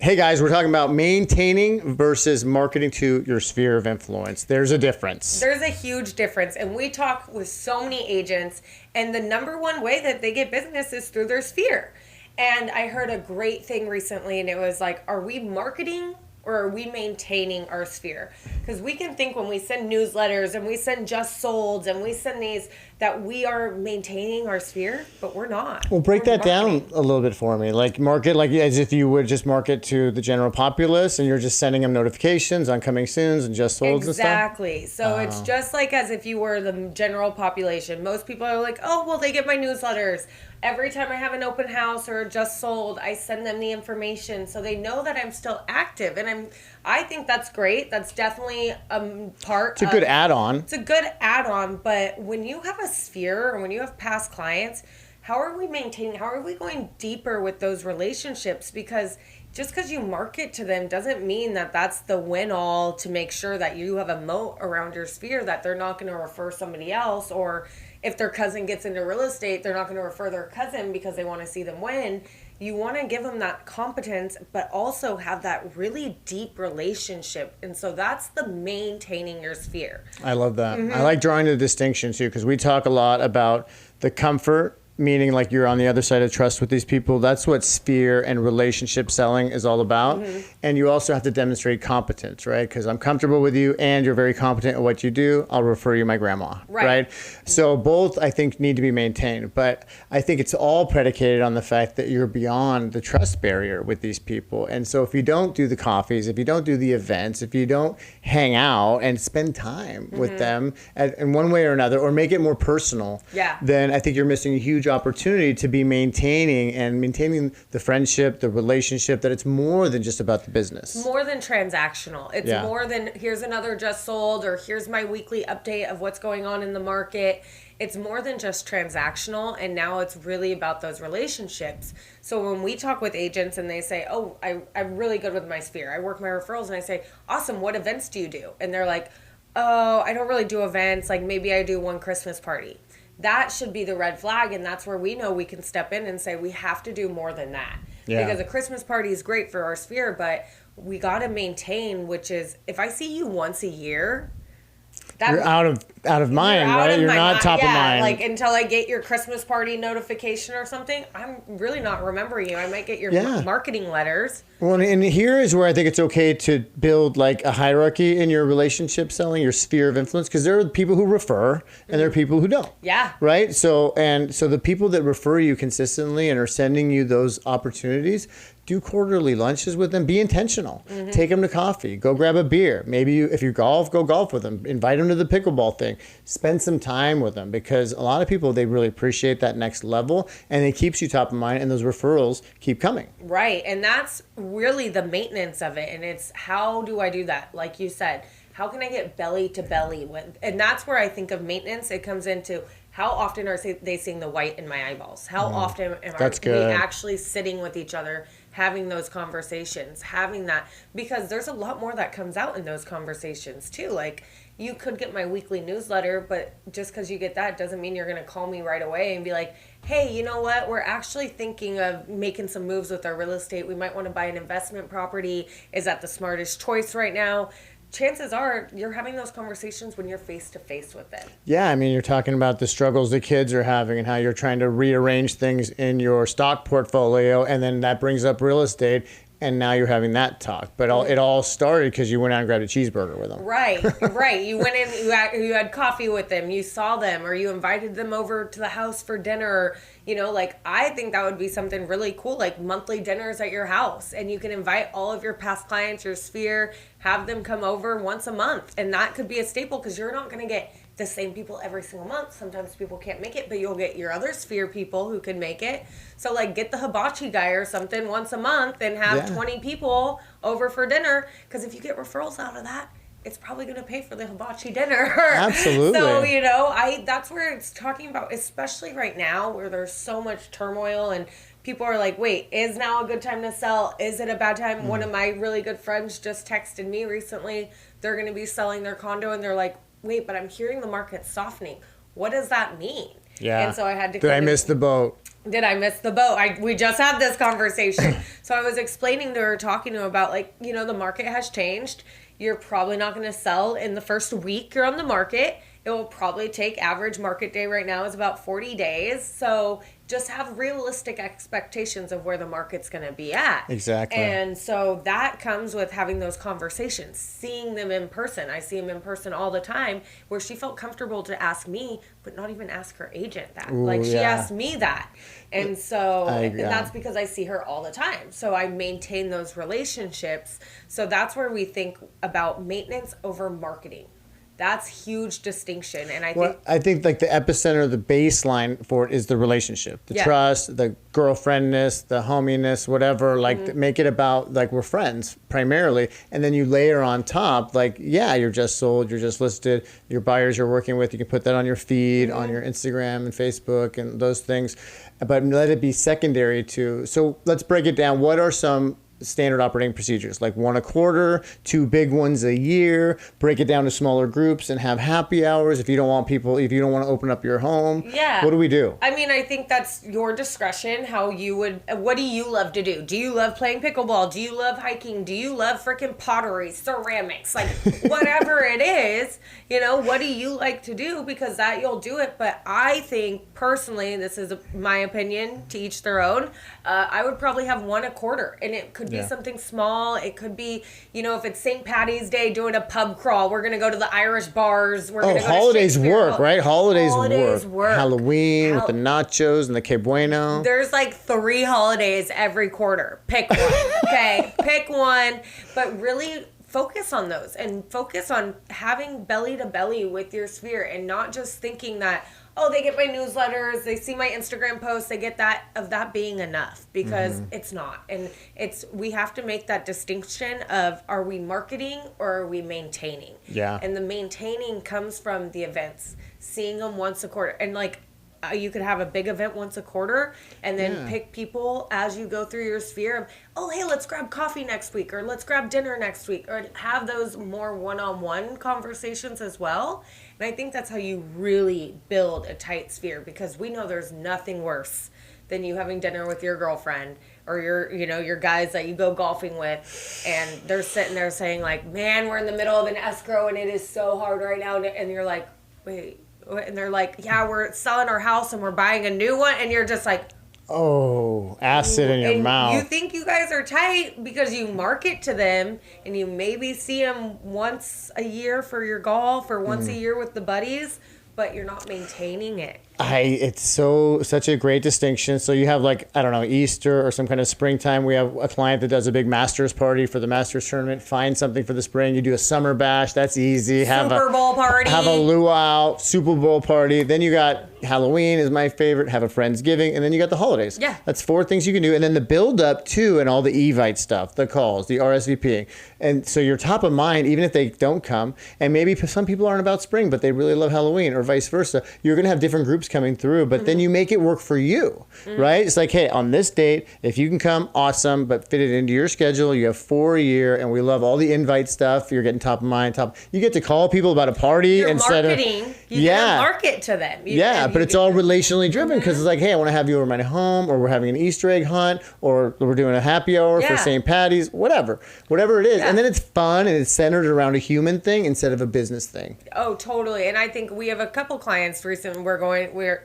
Hey guys, we're talking about maintaining versus marketing to your sphere of influence. There's a difference. There's a huge difference. And we talk with so many agents, and the number one way that they get business is through their sphere. And I heard a great thing recently, and it was like, are we marketing or are we maintaining our sphere? Because we can think when we send newsletters and we send just solds and we send these that we are maintaining our sphere, but we're not. Well, break We're that down marketing. a little bit for me. Like market, like as if you would just market to the general populace and you're just sending them notifications on coming soons and just solds and stuff. Exactly. So it's just like as if you were the general population. Most people are like, oh, well, they get my newsletters. Every time I have an open house or just sold, I send them the information so they know that I'm still active. And I think that's great. That's definitely part It's a good add-on. It's a good add-on, but when you have a sphere or when you have past clients, how are we maintaining, how are we going deeper with those relationships? Because just because you market to them doesn't mean that that's the win-all to make sure that you have a moat around your sphere, that they're not going to refer somebody else, or if their cousin gets into real estate, they're not going to refer their cousin because they want to see them win. You want to give them that competence, but also have that really deep relationship. And so that's the maintaining your sphere. I love that. I like drawing the distinction too, because we talk a lot about the comfort, meaning like you're on the other side of trust with these people. That's what sphere and relationship selling is all about. And you also have to demonstrate competence, right? Because I'm comfortable with you and you're very competent at what you do. I'll refer you my grandma, right? So both I think need to be maintained. But I think it's all predicated on the fact that you're beyond the trust barrier with these people. And so if you don't do the coffees, if you don't do the events, if you don't hang out and spend time with them in one way or another, or make it more personal, then I think you're missing a huge opportunity to be maintaining the friendship, the relationship, that it's more than just about the business. More than transactional. It's more than here's another just sold or here's my weekly update of what's going on in the market. It's more than just transactional, and now it's really about those relationships. So when we talk with agents and they say, oh, I'm really good with my sphere, I work my referrals, and I say, awesome, what events do you do? And they're like, oh, I don't really do events, like maybe I do one Christmas party. That should be the red flag, and that's where we know we can step in and say we have to do more than that. Because a Christmas party is great for our sphere, but we got to maintain, which is if I see you once a year, you're out of mind, right? You're not top of mind. Like until I get your Christmas party notification or something, I'm really not remembering you. I might get your marketing letters. Well, and here is where I think it's okay to build like a hierarchy in your relationship selling, your sphere of influence, because there are people who refer and there are people who don't. Yeah. Right? So the people that refer you consistently and are sending you those opportunities, do quarterly lunches with them. Be intentional. Take them to coffee. Go grab a beer. Maybe if you golf, go golf with them. Invite them to the pickleball thing. Spend some time with them, because a lot of people, they really appreciate that next level, and it keeps you top of mind, and those referrals keep coming. Right. And that's really the maintenance of it. And it's how do I do that? Like you said, how can I get belly to belly with? And that's where I think of maintenance. It comes into how often are they seeing the white in my eyeballs? How often are we actually sitting with each other, having those conversations, having that? Because there's a lot more that comes out in those conversations too. Like you could get my weekly newsletter, but just because you get that doesn't mean you're going to call me right away and be like, hey, you know what? We're actually thinking of making some moves with our real estate. We might want to buy an investment property. Is that the smartest choice right now? Chances are you're having those conversations when you're face to face with them. Yeah, I mean, you're talking about the struggles the kids are having and how you're trying to rearrange things in your stock portfolio, and then that brings up real estate, and now you're having that talk. But it all started because you went out and grabbed a cheeseburger with them. Right, right. You went in, you had coffee with them, you saw them, or you invited them over to the house for dinner. You know, like I think that would be something really cool, like monthly dinners at your house. And you can invite all of your past clients, your sphere, have them come over once a month. And that could be a staple, because you're not going to get the same people every single month. Sometimes people can't make it, but you'll get your other sphere people who can make it. So like get the hibachi guy or something once a month and have 20 people over for dinner. Because if you get referrals out of that, it's probably going to pay for the hibachi dinner. Absolutely. So, you know, that's where it's talking about, especially right now where there's so much turmoil and people are like, wait, is now a good time to sell? Is it a bad time? One of my really good friends just texted me recently. They're going to be selling their condo, and they're like, wait, but I'm hearing the market softening. What does that mean? Yeah. And so I had to Did I miss the boat? Did I miss the boat? We just had this conversation. So I was explaining to her, talking to her about, like, you know, the market has changed. You're probably not going to sell in the first week you're on the market. It will probably take, average market day right now is about 40 days. So just have realistic expectations of where the market's going to be at. Exactly. And so that comes with having those conversations, seeing them in person. I see them in person all the time, where she felt comfortable to ask me, but not even ask her agent that. Ooh, like, she yeah. asked me that. And so and that's because I see her all the time. So I maintain those relationships. So that's where we think about maintenance over marketing. That's huge distinction. And I think like the epicenter, the baseline for it is the relationship, the trust, the girlfriendness, the hominess, whatever, like make it about like we're friends primarily. And then you layer on top, like, yeah, you're just sold, you're just listed, your buyers you're working with, you can put that on your feed, on your Instagram and Facebook and those things, but let it be secondary to. So let's break it down. What are some standard operating procedures? Like 1 a quarter, 2 big ones a year, break it down to smaller groups and have happy hours if you don't want to open up your home. Yeah. What do we do? I mean, I think that's your discretion, how you would, what do you love to do? Do you love playing pickleball? Do you love hiking? Do you love freaking pottery, ceramics? Like, whatever it is, you know, what do you like to do? Because that you'll do it. But I think personally, this is my opinion, to each their own, I would probably have 1 a quarter, and it could be something small. It could be, you know, if it's St. Patty's Day, doing a pub crawl, we're going to go to the Irish bars. We're going to go holidays to work, right? Holidays work. Halloween with the Hall- nachos and the que bueno. There's like 3 holidays every quarter. Pick one. Okay, pick one. But really focus on those and focus on having belly to belly with your sphere, and not just thinking that, oh, they get my newsletters, they see my Instagram posts, they get that being enough, because it's not. And we have to make that distinction of, are we marketing or are we maintaining? Yeah. And the maintaining comes from the events, seeing them once a quarter. And like, you could have a big event once a quarter, and then pick people as you go through your sphere of, oh, hey, let's grab coffee next week, or let's grab dinner next week, or have those more one-on-one conversations as well. And I think that's how you really build a tight sphere, because we know there's nothing worse than you having dinner with your girlfriend or your guys that you go golfing with, and they're sitting there saying like, man, we're in the middle of an escrow and it is so hard right now. And you're like, wait. And they're like, yeah, we're selling our house and we're buying a new one. And you're just like, oh, acid in your mouth. You think you guys are tight because you market to them, and you maybe see them once a year for your golf, or once a year with the buddies, but you're not maintaining it. It's such a great distinction. So you have, like, I don't know, Easter or some kind of springtime. We have a client that does a big Masters party for the Masters tournament. Find something for the spring. You do a summer bash. That's easy. Super Bowl party. Have a luau, Super Bowl party. Then you got Halloween is my favorite. Have a Friendsgiving. And then you got the holidays. Yeah. That's 4 things you can do. And then the build up too, and all the Evite stuff, the calls, the RSVPing. And so you're top of mind, even if they don't come. And maybe some people aren't about spring, but they really love Halloween, or vice versa. You're going to have different groups coming through, but then you make it work for you, right? It's like, hey, on this date, if you can come, awesome, but fit it into your schedule. You have 4 a year, and we love all the invite stuff. You're getting top of mind, You get to call people about a party You're instead marketing. of You market to them. But it's all relationally driven, because it's like, hey, I want to have you over my home, or we're having an Easter egg hunt, or we're doing a happy hour for St. Patty's, whatever it is. And then it's fun, and it's centered around a human thing instead of a business thing. Oh, totally. And I think we have a couple clients recently.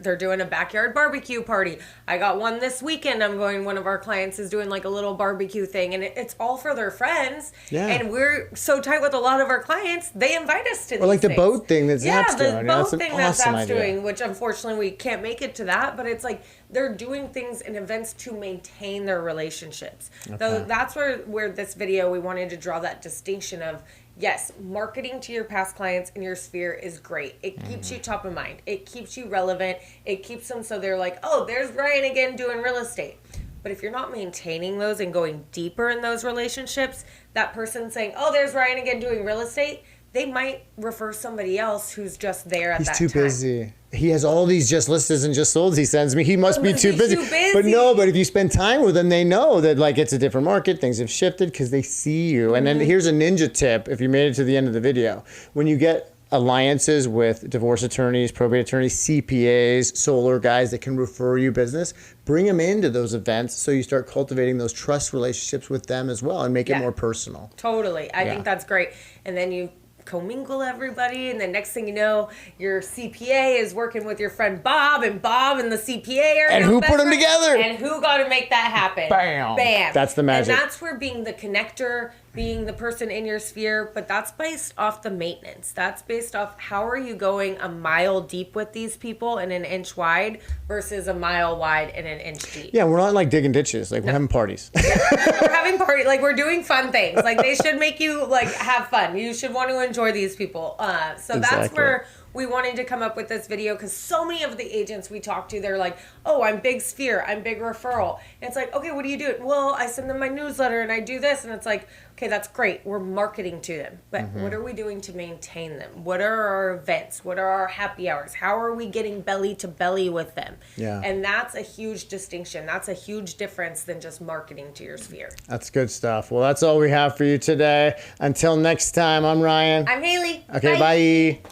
They're doing a backyard barbecue party. I got one this weekend. One of our clients is doing like a little barbecue thing, and it's all for their friends. Yeah. And we're so tight with a lot of our clients, they invite us to these Or like the things. boat thing that Zap's doing. Yeah, the boat thing that awesome Zap's idea. doing, which unfortunately we can't make it to that, but it's like they're doing things and events to maintain their relationships. Okay. So that's where this video, we wanted to draw that distinction of, yes, marketing to your past clients in your sphere is great. It keeps you top of mind. It keeps you relevant. It keeps them so they're like, oh, there's Ryan again doing real estate. But if you're not maintaining those and going deeper in those relationships, that person saying, oh, there's Ryan again doing real estate, they might refer somebody else who's just there at that time. He's too busy. He has all these just listed and just solds he sends me. He must be too busy. But if you spend time with them, they know that, like, it's a different market. Things have shifted because they see you. And then here's a ninja tip, if you made it to the end of the video. When you get alliances with divorce attorneys, probate attorneys, CPAs, solar guys that can refer you business. Bring them into those events so you start cultivating those trust relationships with them as well and make it more personal. Totally. I think that's great. And then you commingle everybody, and then next thing you know, your CPA is working with your friend Bob, and the CPA are and who put them together, and who got to make that happen. Bam. That's the magic. And that's where being the connector, being the person in your sphere, but that's based off the maintenance. That's based off how are you going a mile deep with these people and an inch wide versus a mile wide and an inch deep. Yeah, we're not like digging ditches. Like we're having parties. We're having parties. Like we're doing fun things. Like they should make you like have fun. You should want to enjoy these people. So that's where we wanted to come up with this video, because so many of the agents we talk to, they're like, oh, I'm big sphere, I'm big referral. And it's like, okay, what do you do? Well, I send them my newsletter and I do this. And it's like, okay, that's great. We're marketing to them. But what are we doing to maintain them? What are our events? What are our happy hours? How are we getting belly to belly with them? Yeah. And that's a huge distinction. That's a huge difference than just marketing to your sphere. That's good stuff. Well, that's all we have for you today. Until next time, I'm Ryan. I'm Haley. Okay, bye.